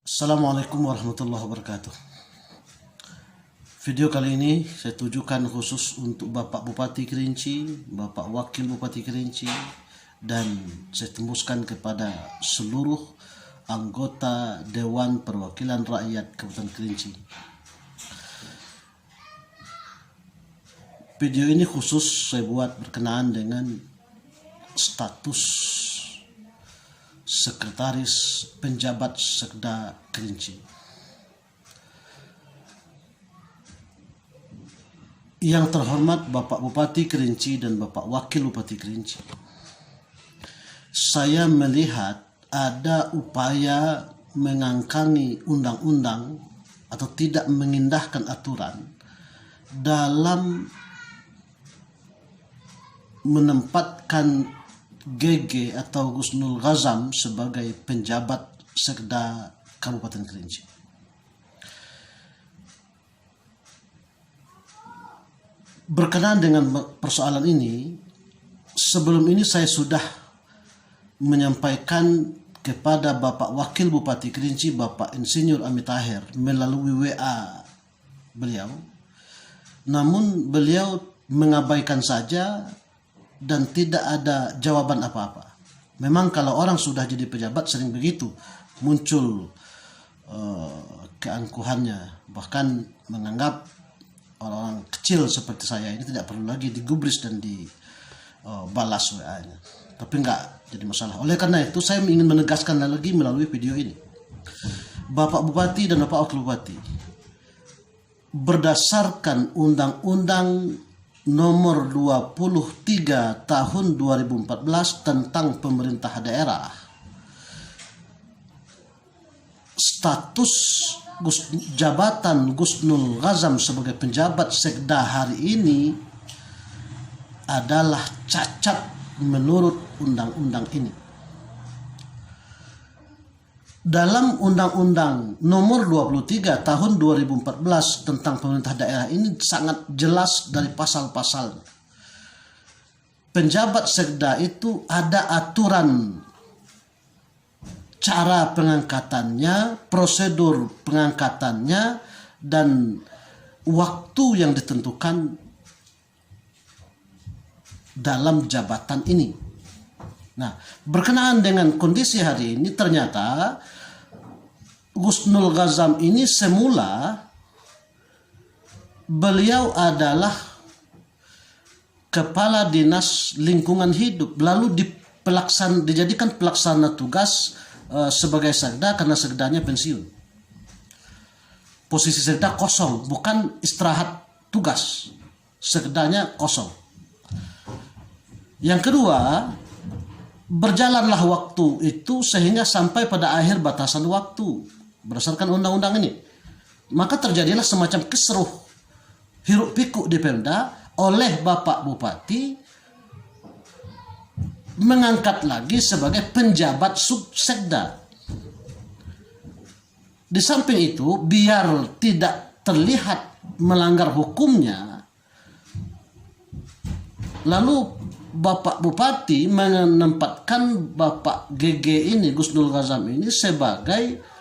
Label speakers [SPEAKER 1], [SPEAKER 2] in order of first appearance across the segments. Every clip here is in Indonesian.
[SPEAKER 1] Assalamualaikum warahmatullahi wabarakatuh. Video kali ini saya tujukan khusus untuk Bapak Bupati Kerinci, Bapak Wakil Bupati Kerinci, dan saya tembuskan kepada seluruh anggota Dewan Perwakilan Rakyat Kabupaten Kerinci. Video ini khusus saya buat berkenaan dengan status Sekretaris Penjabat Sekda Kerinci. Yang terhormat Bapak Bupati Kerinci dan Bapak Wakil Bupati Kerinci, saya melihat ada upaya mengangkangi undang-undang atau tidak mengindahkan aturan dalam menempatkan GG atau Gusnul Ghazam sebagai penjabat Sekda Kabupaten Kerinci. Berkenaan dengan persoalan ini, sebelum ini saya sudah menyampaikan kepada Bapak Wakil Bupati Kerinci, Bapak Insinyur Amit Tahir, melalui WA beliau. Namun beliau mengabaikan saja dan tidak ada jawaban apa-apa. Memang kalau orang sudah jadi pejabat sering begitu, muncul keangkuhannya, bahkan menganggap orang kecil seperti saya ini tidak perlu lagi digubris dan dibalas WA-nya. Tapi enggak jadi masalah. Oleh karena itu saya ingin menegaskan lagi melalui video ini. Bapak Bupati dan Bapak Wakil Bupati, berdasarkan Undang-Undang Nomor 23 Tahun 2014 tentang pemerintah daerah, status jabatan Gusnul Ghazam sebagai penjabat Sekda hari ini adalah cacat menurut undang-undang ini. Dalam Undang-Undang Nomor 23 Tahun 2014 tentang pemerintah daerah ini sangat jelas dari pasal-pasalnya. Penjabat Sekda itu ada aturan cara pengangkatannya, prosedur pengangkatannya, dan waktu yang ditentukan dalam jabatan ini. Nah, berkenaan dengan kondisi hari ini, ternyata Gusnul Ghazam ini semula beliau adalah Kepala Dinas Lingkungan Hidup, lalu dijadikan pelaksana tugas sebagai Sekda karena Sekdanya pensiun. Posisi Sekda kosong, bukan istirahat tugas. Sekdanya kosong. Yang kedua, berjalanlah waktu itu sehingga sampai pada akhir batasan waktu berdasarkan undang-undang ini. Maka terjadilah semacam kisruh hiruk pikuk di Pemda oleh Bapak Bupati mengangkat lagi sebagai penjabat subsekda. Di samping itu, biar tidak terlihat melanggar hukumnya, lalu Bapak Bupati menempatkan Bapak GG ini, Gusnul Ghazam ini, sebagai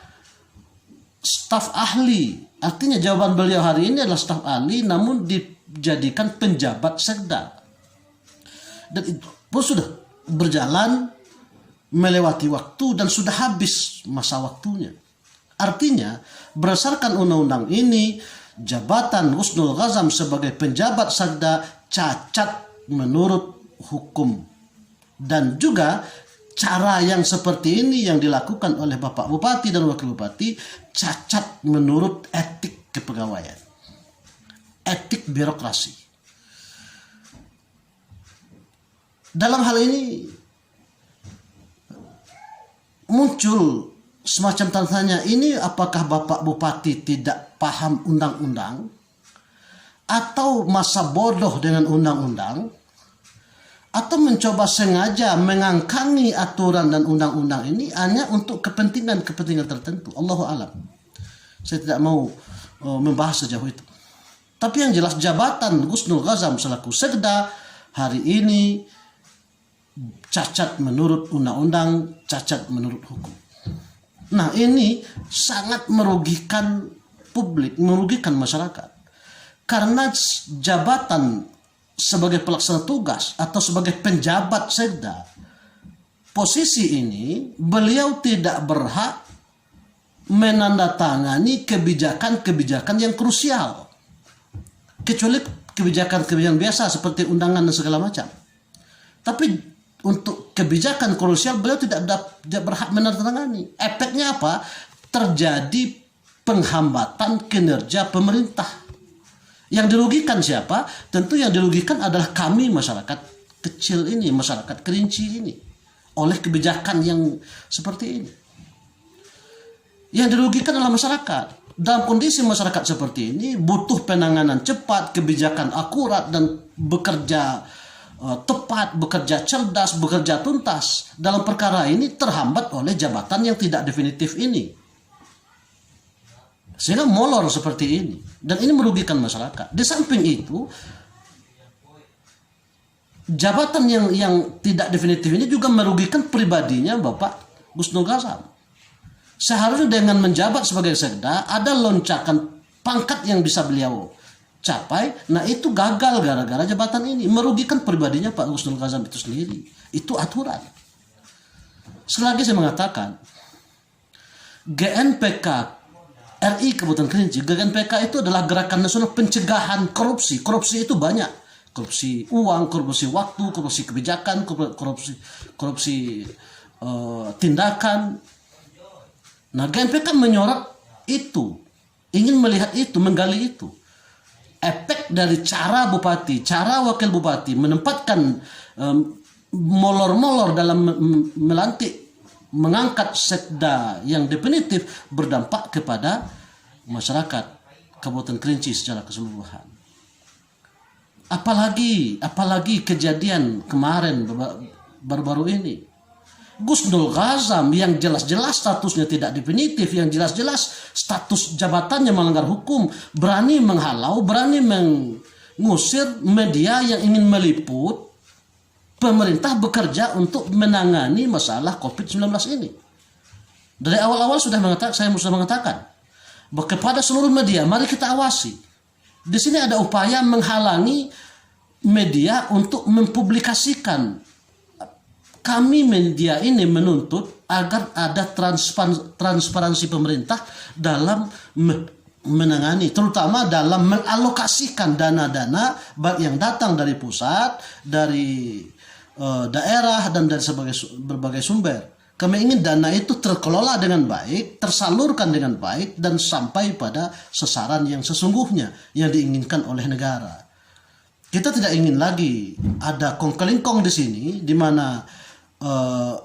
[SPEAKER 1] staf ahli. Artinya jawaban beliau hari ini adalah staf ahli, namun dijadikan penjabat Sekda. Dan itu pun sudah berjalan melewati waktu dan sudah habis masa waktunya. Artinya, berdasarkan undang-undang ini, jabatan Gusnul Ghazam sebagai penjabat Sekda cacat menurut hukum, dan juga cara yang seperti ini yang dilakukan oleh Bapak Bupati dan Wakil Bupati cacat menurut etik kepegawaian, etik birokrasi. Dalam hal ini muncul semacam tanda tanya, ini apakah Bapak Bupati tidak paham undang-undang atau masa bodoh dengan undang-undang, atau mencoba sengaja mengangkangi aturan dan undang-undang ini hanya untuk kepentingan-kepentingan tertentu. Allahu a'lam. Saya tidak mau membahas sejauh itu. Tapi yang jelas jabatan Gusnul Ghazam selaku Sekda hari ini cacat menurut undang-undang, cacat menurut hukum. Nah, ini sangat merugikan publik, merugikan masyarakat. Karena jabatan sebagai pelaksana tugas atau sebagai penjabat sekda, posisi ini beliau tidak berhak menandatangani kebijakan-kebijakan yang krusial, kecuali kebijakan-kebijakan biasa seperti undangan dan segala macam. Tapi untuk kebijakan krusial beliau tidak berhak menandatangani. Efeknya apa? Terjadi penghambatan kinerja pemerintah. Yang dirugikan siapa? Tentu yang dirugikan adalah kami masyarakat kecil ini, masyarakat Kerinci ini, oleh kebijakan yang seperti ini. Yang dirugikan adalah masyarakat. Dalam kondisi masyarakat seperti ini butuh penanganan cepat, kebijakan akurat, dan bekerja tepat, bekerja cerdas, bekerja tuntas. Dalam perkara ini terhambat oleh jabatan yang tidak definitif ini, sehingga molor seperti ini, dan ini merugikan masyarakat. Di samping itu, jabatan yang tidak definitif ini juga merugikan pribadinya Bapak Gusnul Gazam. Seharusnya dengan menjabat sebagai sekda ada loncakan pangkat yang bisa beliau capai. Nah, itu gagal gara-gara jabatan ini, merugikan pribadinya Pak Gusnul Gazam itu sendiri. Itu aturan. Sekali lagi saya mengatakan, GNPK RI Kabupaten Kerinci, GNPK itu adalah Gerakan Nasional Pencegahan Korupsi. Korupsi itu banyak. Korupsi uang, korupsi waktu, korupsi kebijakan, korupsi tindakan. Nah, GNPK menyorot itu, ingin melihat itu, menggali itu. Efek dari cara bupati, cara wakil bupati menempatkan molor-molor dalam melantik, mengangkat sekda yang definitif berdampak kepada masyarakat Kabupaten Kerinci secara keseluruhan. Apalagi kejadian kemarin baru-baru ini. Gusnul Gazam yang jelas-jelas statusnya tidak definitif, yang jelas-jelas status jabatannya melanggar hukum, berani menghalau, berani mengusir media yang ingin meliput pemerintah bekerja untuk menangani masalah COVID-19 ini. Dari awal-awal saya sudah mengatakan bahwa kepada seluruh media, mari kita awasi. Di sini ada upaya menghalangi media untuk mempublikasikan. Kami media ini menuntut agar ada transparansi pemerintah dalam menangani, terutama dalam mengalokasikan dana-dana baik yang datang dari pusat, dari daerah, dan dari berbagai sumber. Kami ingin dana itu terkelola dengan baik, tersalurkan dengan baik, dan sampai pada sasaran yang sesungguhnya yang diinginkan oleh negara. Kita tidak ingin lagi ada kong-kelingkong di sini, di mana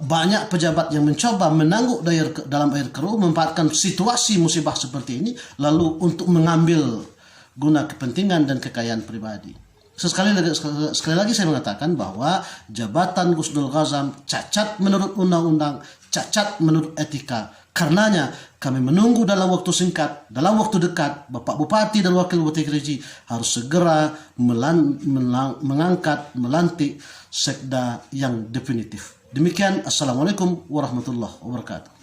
[SPEAKER 1] banyak pejabat yang mencoba menangguk dalam air keruh, memanfaatkan situasi musibah seperti ini, lalu untuk mengambil guna kepentingan dan kekayaan pribadi. Sekali lagi saya mengatakan bahwa jabatan Gusnul Gazam cacat menurut undang-undang, cacat menurut etika. Karenanya kami menunggu dalam waktu singkat, dalam waktu dekat, Bapak Bupati dan Wakil Bupati Kerinci harus segera melantik sekda yang definitif. Demikian, Assalamualaikum warahmatullahi wabarakatuh.